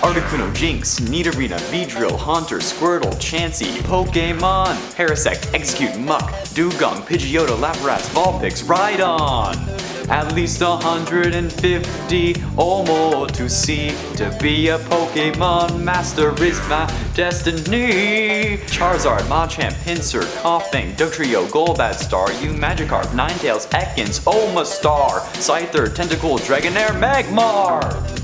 Articuno, Jinx, Nidorina, Beedrill, Haunter, Squirtle, Chansey, Pokemon, Parasect, Execute, Muck, Dugong, Pidgeotto, Lapras, Vulpix, Rhydon. At least 150 or more to see. To be a Pokemon master is my destiny. Charizard, Machamp, Pinsir, Koffing, Dugtrio, Golbat Star, Magikarp, Ninetales, Ekans, Omastar, Scyther, Tentacool, Dragonair, Magmar.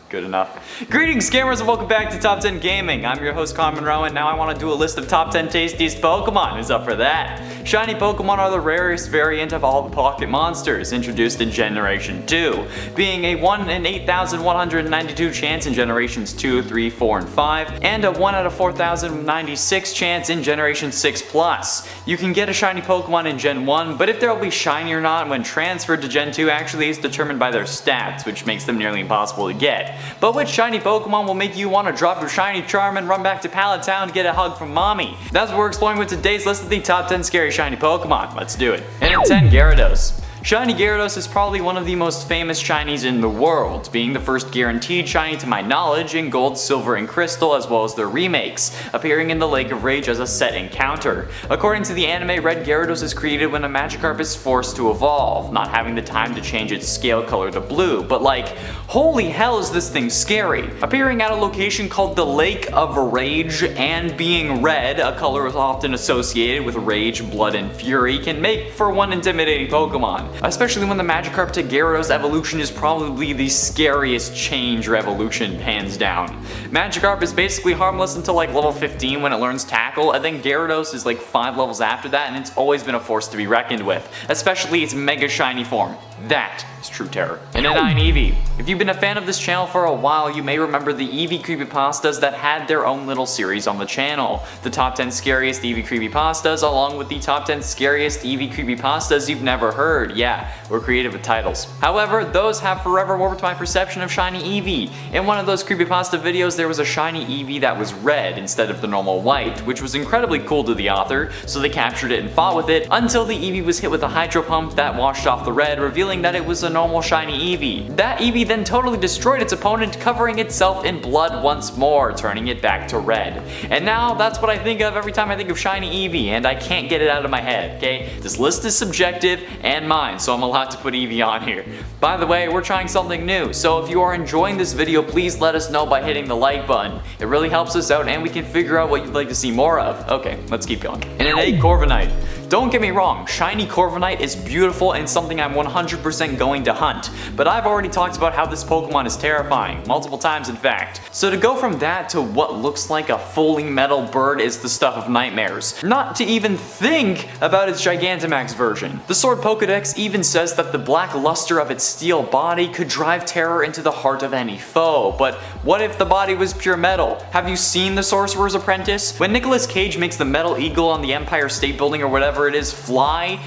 Good enough. Greetings, gamers, and welcome back to Top 10 Gaming. I'm your host, Carmen Rowan. Now I want to do a list of top 10 tastiest Pokemon. Who's up for that? Shiny Pokemon are the rarest variant of all the pocket monsters, introduced in Generation 2, being a 1 in 8,192 chance in Generations 2, 3, 4, and 5, and a 1 out of 4,096 chance in Generation 6+. You can get a shiny Pokemon in Gen 1, but if they'll be shiny or not when transferred to Gen 2 actually is determined by their stats, which makes them nearly impossible to get. But which shiny Pokemon will make you want to drop your shiny charm and run back to Pallet Town to get a hug from mommy? That's what we're exploring with today's list of the top 10 scary shiny Pokemon. Let's do it. And at 10, Gyarados. Shiny Gyarados is probably one of the most famous shinies in the world, being the first guaranteed shiny to my knowledge in Gold, Silver, and Crystal, as well as their remakes, appearing in the Lake of Rage as a set encounter. According to the anime, Red Gyarados is created when a Magikarp is forced to evolve, not having the time to change its scale color to blue, but like, holy hell is this thing scary. Appearing at a location called the Lake of Rage and being red, a color often associated with rage, blood, and fury, can make for one intimidating Pokemon. Especially when the Magikarp to Gyarados evolution is probably the scariest change or evolution, hands down. Magikarp is basically harmless until like level 15 when it learns Tackle, and then Gyarados is like 5 levels after that, and it's always been a force to be reckoned with, especially its mega shiny form. That is true terror. And at 9, Eevee. If you've been a fan of this channel for a while, you may remember the Eevee creepypastas that had their own little series on the channel. The top 10 scariest Eevee creepypastas, along with the top 10 scariest Eevee creepypastas you've never heard. Yeah, we're creative with titles. However, those have forever warped my perception of shiny Eevee. In one of those creepypasta videos, there was a shiny Eevee that was red instead of the normal white, which was incredibly cool to the author, so they captured it and fought with it until the Eevee was hit with a hydro pump that washed off the red, revealing that it was a normal shiny Eevee. That Eevee then totally destroyed its opponent, covering itself in blood once more, turning it back to red. And now that's what I think of every time I think of shiny Eevee, and I can't get it out of my head, okay? This list is subjective and mine, so I'm allowed to put Eevee on here. By the way, we're trying something new, so if you are enjoying this video, please let us know by hitting the like button. It really helps us out and we can figure out what you'd like to see more of. Okay, let's keep going. And an 8, Corviknight. Don't get me wrong, shiny Corviknight is beautiful and something I'm 100% going to hunt, but I've already talked about how this Pokemon is terrifying, multiple times in fact. So to go from that to what looks like a fully metal bird is the stuff of nightmares. Not to even think about its Gigantamax version. The Sword Pokedex even says that the black luster of its steel body could drive terror into the heart of any foe, but what if the body was pure metal? Have you seen The Sorcerer's Apprentice? When Nicolas Cage makes the metal eagle on the Empire State Building or whatever it is fly,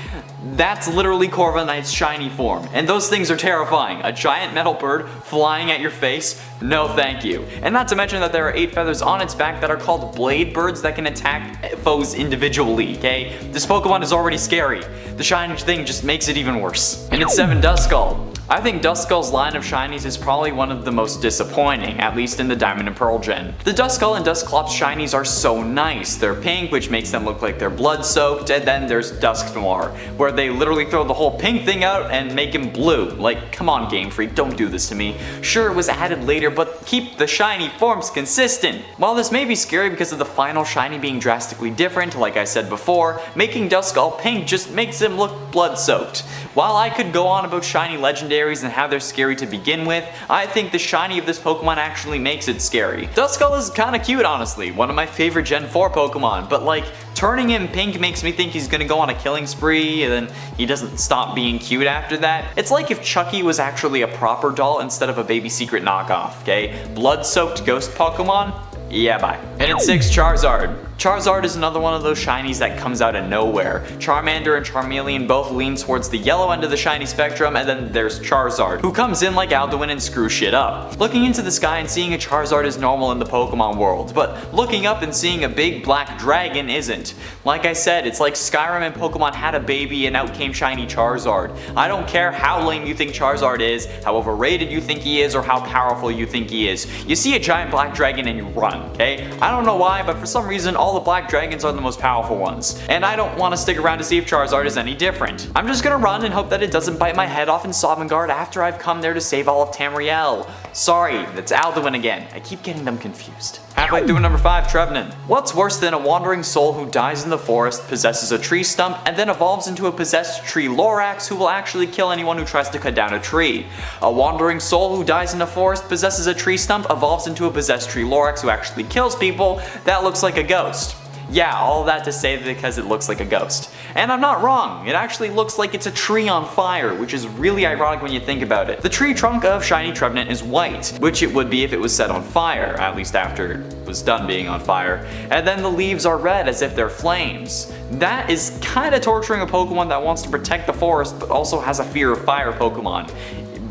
that's literally Corviknight's shiny form, and those things are terrifying. A giant metal bird flying at your face? No thank you. And not to mention that there are 8 feathers on its back that are called blade birds that can attack foes individually, okay? This Pokemon is already scary. The shiny thing just makes it even worse. And it's 7, Duskull. I think Duskull's line of shinies is probably one of the most disappointing, at least in the Diamond and Pearl gen. The Duskull and Dusclops shinies are so nice. They're pink, which makes them look like they're blood-soaked, and then there's Dusk Noir, where they literally throw the whole pink thing out and make him blue. Like, come on Game Freak, don't do this to me. Sure, it was added later, but keep the shiny forms consistent. While this may be scary because of the final shiny being drastically different, like I said before, making Duskull pink just makes him look blood-soaked. While I could go on about shiny legendaries and how they're scary to begin with, I think the shiny of this Pokemon actually makes it scary. Duskull is kinda cute, honestly, one of my favorite Gen 4 Pokemon, but like, turning him pink makes me think he's gonna go on a killing spree and then he doesn't stop being cute after that. It's like if Chucky was actually a proper doll instead of a baby secret knockoff, okay? Blood-soaked ghost Pokemon? Yeah, bye. And at 6, Charizard. Charizard is another one of those shinies that comes out of nowhere. Charmander and Charmeleon both lean towards the yellow end of the shiny spectrum, and then there's Charizard, who comes in like Alduin and screws shit up. Looking into the sky and seeing a Charizard is normal in the Pokemon world, but looking up and seeing a big black dragon isn't. Like I said, it's like Skyrim and Pokemon had a baby and out came shiny Charizard. I don't care how lame you think Charizard is, how overrated you think he is, or how powerful you think he is. You see a giant black dragon and you run, okay? I don't know why, but for some reason all the black dragons are the most powerful ones. And I don't want to stick around to see if Charizard is any different. I'm just gonna run and hope that it doesn't bite my head off in Sovngarde after I've come there to save all of Tamriel. Sorry, that's Alduin again. I keep getting them confused. Halfway through number 5, Trevenant. What's worse than a wandering soul who dies in the forest, possesses a tree stump, and then evolves into a possessed tree Lorax who will actually kill anyone who tries to cut down a tree? A wandering soul who dies in a forest, possesses a tree stump, evolves into a possessed tree Lorax who actually kills people, that looks like a ghost. Yeah, all that to say because it looks like a ghost. And I'm not wrong, it actually looks like it's a tree on fire, which is really ironic when you think about it. The tree trunk of shiny Trevenant is white, which it would be if it was set on fire, at least after it was done being on fire. And then the leaves are red as if they're flames. That is kinda torturing a Pokemon that wants to protect the forest but also has a fear of fire Pokemon.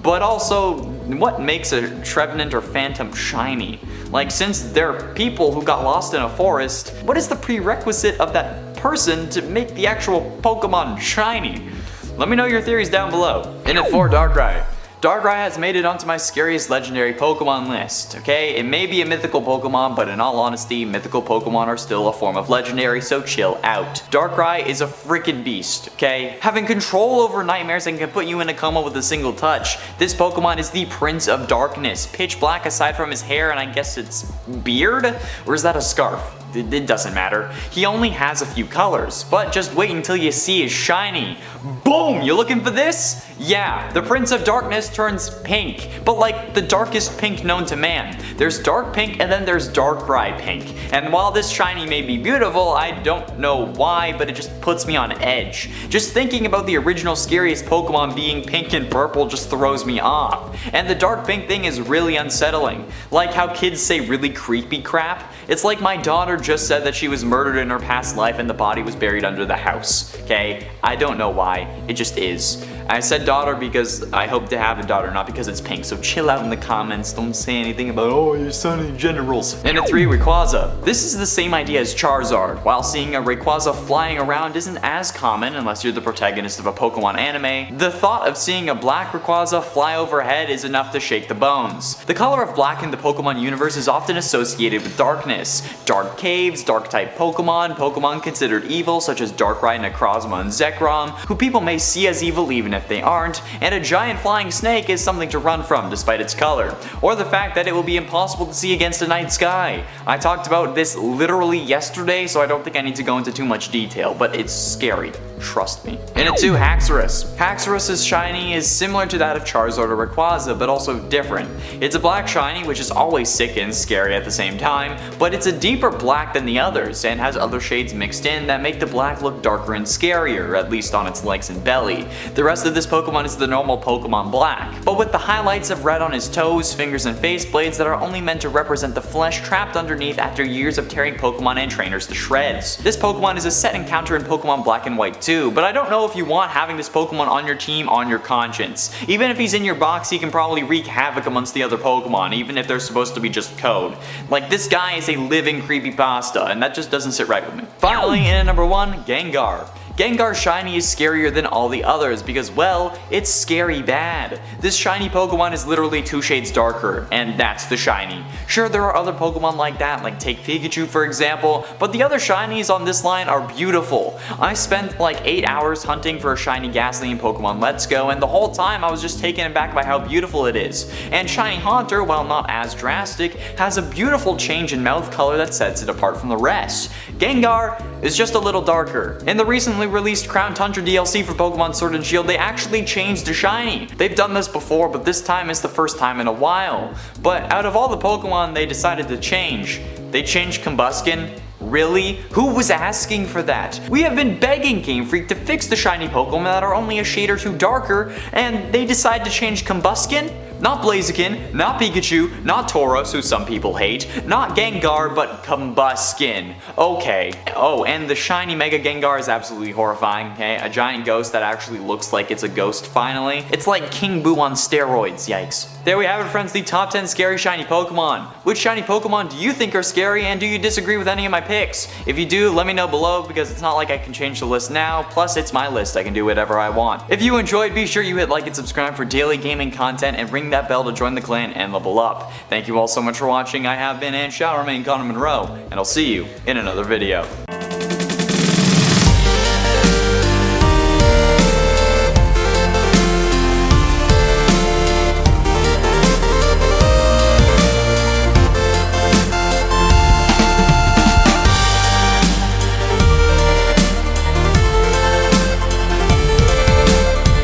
But also, what makes a Trevenant or Phantom shiny? Like, since they're people who got lost in a forest, what is the prerequisite of that person to make the actual Pokemon shiny? Let me know your theories down below. In at 4, Darkrai. Darkrai has made it onto my scariest legendary Pokemon list, okay? It may be a mythical Pokemon, but in all honesty, mythical Pokemon are still a form of legendary, so chill out. Darkrai is a freaking beast, okay? Having control over nightmares and can put you in a coma with a single touch. This Pokemon is the Prince of Darkness, pitch black aside from his hair and I guess it's beard? Or is that a scarf? It doesn't matter. He only has a few colors, but just wait until you see his shiny. Boom! You looking for this? Yeah, the Prince of Darkness turns pink, but like the darkest pink known to man. There's dark pink and then there's Darkrai pink. And while this shiny may be beautiful, I don't know why, but it just puts me on edge. Just thinking about the original Scariest Pokemon being pink and purple just throws me off. And the dark pink thing is really unsettling. Like how kids say really creepy crap. It's like my daughter just said that she was murdered in her past life and the body was buried under the house. Okay? I don't know why. It just is. I said daughter because I hope to have a daughter, not because it's pink, so chill out in the comments, don't say anything about, oh, your son in generals. And at 3, Rayquaza. This is the same idea as Charizard. While seeing a Rayquaza flying around isn't as common unless you're the protagonist of a Pokemon anime, the thought of seeing a black Rayquaza fly overhead is enough to shake the bones. The color of black in the Pokemon universe is often associated with darkness. Dark caves, dark type Pokemon, Pokemon considered evil such as Darkrai, Necrozma, and Zekrom, who people may see as evil even if they aren't, and a giant flying snake is something to run from despite its color, or the fact that it will be impossible to see against a night sky. I talked about this literally yesterday, so I don't think I need to go into too much detail, but it's scary. Trust me. And at 2, Haxorus. Haxorus's shiny is similar to that of Charizard or Rayquaza, but also different. It's a black shiny, which is always sick and scary at the same time, but it's a deeper black than the others, and has other shades mixed in that make the black look darker and scarier, at least on its legs and belly. The rest of this Pokemon is the normal Pokemon black, but with the highlights of red on his toes, fingers, and face blades that are only meant to represent the flesh trapped underneath after years of tearing Pokemon and trainers to shreds. This Pokemon is a set encounter in Pokemon Black and White too, but I don't know if you want having this Pokemon on your team on your conscience. Even if he's in your box, he can probably wreak havoc amongst the other Pokemon, even if they're supposed to be just code. Like, this guy is a living creepypasta, and that just doesn't sit right with me. Finally, in at number 1, Gengar. Gengar's shiny is scarier than all the others because, well, it's scary bad. This shiny Pokemon is literally 2 shades darker, and that's the shiny. Sure, there are other Pokemon like that, like take Pikachu for example, but the other shinies on this line are beautiful. I spent like 8 hours hunting for a shiny Ghastly in Pokemon Let's Go, and the whole time I was just taken aback by how beautiful it is. And Shiny Haunter, while not as drastic, has a beautiful change in mouth color that sets it apart from the rest. Gengar is just a little darker. In the recently released Crown Tundra DLC for Pokemon Sword and Shield, they actually changed the shiny. They've done this before, but this time is the first time in a while. But out of all the Pokemon they decided to change, they changed Combuskin. Really? Who was asking for that? We have been begging Game Freak to fix the shiny Pokemon that are only a shade or two darker, and they decide to change Combuskin? Not Blaziken, not Pikachu, not Tauros, who some people hate, not Gengar, but Combuskin. Okay. Oh, and the shiny Mega Gengar is absolutely horrifying, okay? A giant ghost that actually looks like it's a ghost finally. It's like King Boo on steroids, yikes. There we have it, friends, the top 10 scary shiny Pokemon. Which shiny Pokemon do you think are scary, and do you disagree with any of my picks? If you do, let me know below, because it's not like I can change the list now, plus it's my list, I can do whatever I want. If you enjoyed, be sure you hit like and subscribe for daily gaming content, and ring that bell to join the clan and level up. Thank you all so much for watching. I have been and shall remain Connor Monroe, and I'll see you in another video.